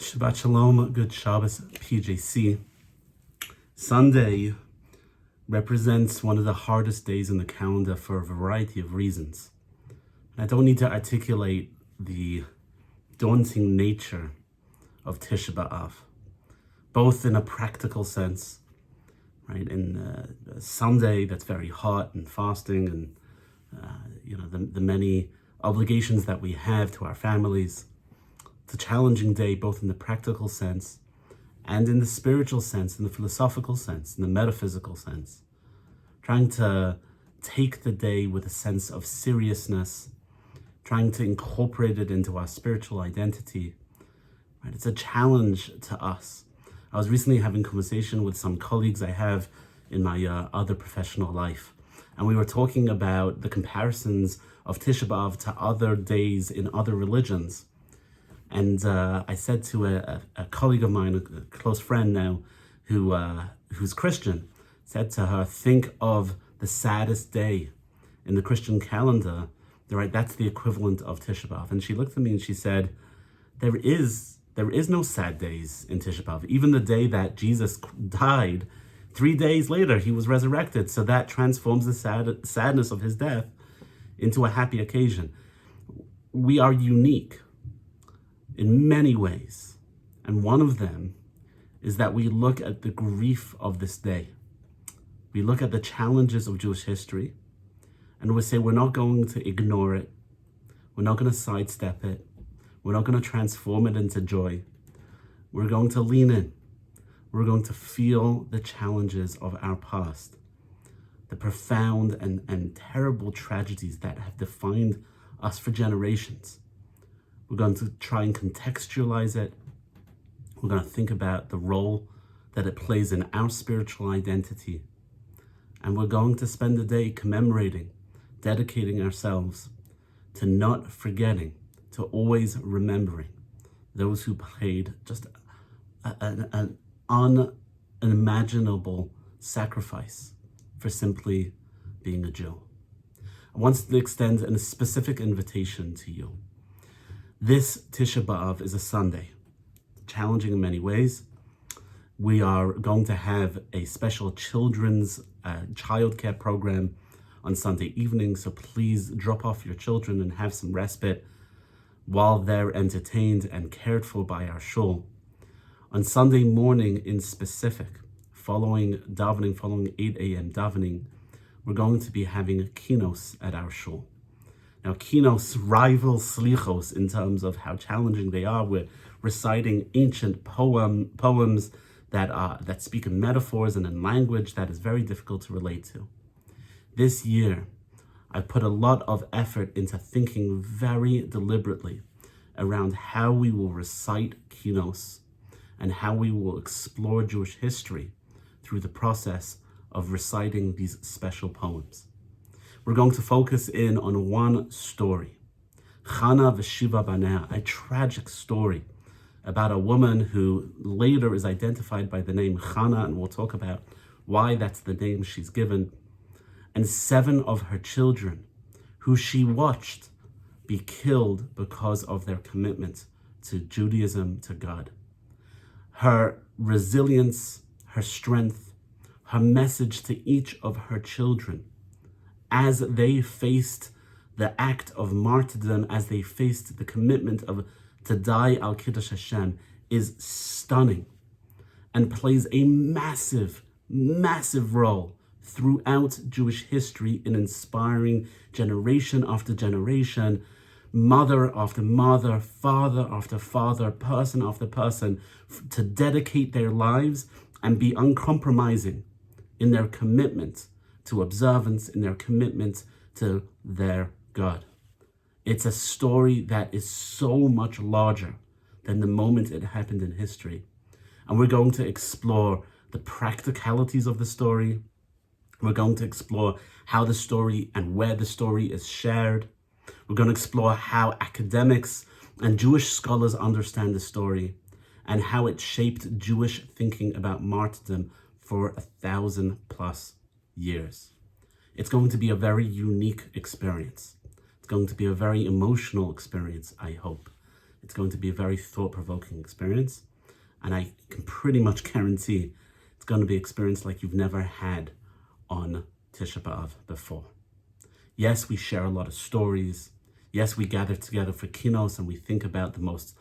Shabbat Shalom, good Shabbos, PJC. Sunday represents one of the hardest days in the calendar for a variety of reasons. I don't need to articulate the daunting nature of Tisha B'Av, both in a practical sense, right? In Sunday that's very hot and fasting, and the many obligations that we have to our families. It's a challenging day, both in the practical sense and in the spiritual sense, in the philosophical sense, in the metaphysical sense. Trying to take the day with a sense of seriousness, trying to incorporate it into our spiritual identity. Right? It's a challenge to us. I was recently having a conversation with some colleagues I have in my other professional life, and we were talking about the comparisons of Tisha B'Av to other days in other religions. And I said to a colleague of mine, a close friend now, who's Christian, said to her, think of the saddest day in the Christian calendar, right? That's the equivalent of Tisha B'Av. And she looked at me and she said, there is no sad days in Tisha B'Av. Even the day that Jesus died, 3 days later, he was resurrected. So that transforms the sadness of his death into a happy occasion. We are unique in many ways, and one of them is that we look at the grief of this day. We look at the challenges of Jewish history, and we say we're not going to ignore it, we're not going to sidestep it, we're not going to transform it into joy. We're going to lean in. We're going to feel the challenges of our past, the profound and terrible tragedies that have defined us for generations. We're going to try and contextualize it. We're going to think about the role that it plays in our spiritual identity. And we're going to spend the day commemorating, dedicating ourselves to not forgetting, to always remembering those who paid just an unimaginable sacrifice for simply being a Jew. I want to extend a specific invitation to you. This Tisha B'Av is a Sunday, challenging in many ways. We are going to have a special children's childcare program on Sunday evening, so please drop off your children and have some respite while they're entertained and cared for by our shul. On Sunday morning in specific, following 8 a.m. davening, we're going to be having Kinnot at our shul. Now, Kinnot rivals Slichos in terms of how challenging they are. We're reciting ancient poems that speak in metaphors and in language that is very difficult to relate to. This year, I put a lot of effort into thinking very deliberately around how we will recite Kinnot and how we will explore Jewish history through the process of reciting these special poems. We're going to focus in on one story, Channah v'Shiva Banea, a tragic story about a woman who later is identified by the name Channah, and we'll talk about why that's the name she's given, and 7 of her children who she watched be killed because of their commitment to Judaism, to God. Her resilience, her strength, her message to each of her children as they faced the act of martyrdom, as they faced the commitment to die al Kiddush Hashem, is stunning and plays a massive, massive role throughout Jewish history in inspiring generation after generation, mother after mother, father after father, person after person, to dedicate their lives and be uncompromising in their commitment to observance, in their commitment to their God. It's a story that is so much larger than the moment it happened in history. And we're going to explore the practicalities of the story. We're going to explore how the story and where the story is shared. We're going to explore how academics and Jewish scholars understand the story and how it shaped Jewish thinking about martyrdom for 1,000+ years. It's going to be a very unique experience. It's going to be a very emotional experience, I hope. It's going to be a very thought-provoking experience, and I can pretty much guarantee it's going to be an experience like you've never had on Tisha B'Av before. Yes, we share a lot of stories. Yes, we gather together for Kinnot and we think about the most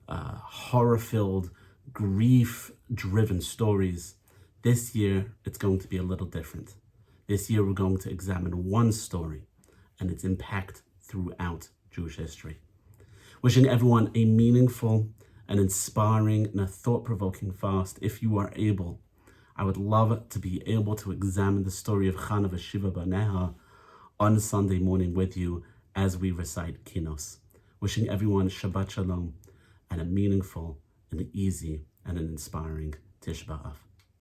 horror-filled, grief-driven stories. This year, it's going to be a little different. This year, we're going to examine one story and its impact throughout Jewish history. Wishing everyone a meaningful and inspiring and a thought-provoking fast. If you are able, I would love to be able to examine the story of Channah v'Shiva Baneha on Sunday morning with you as we recite Kinnot. Wishing everyone Shabbat Shalom and a meaningful and easy and an inspiring Tisha B'Av.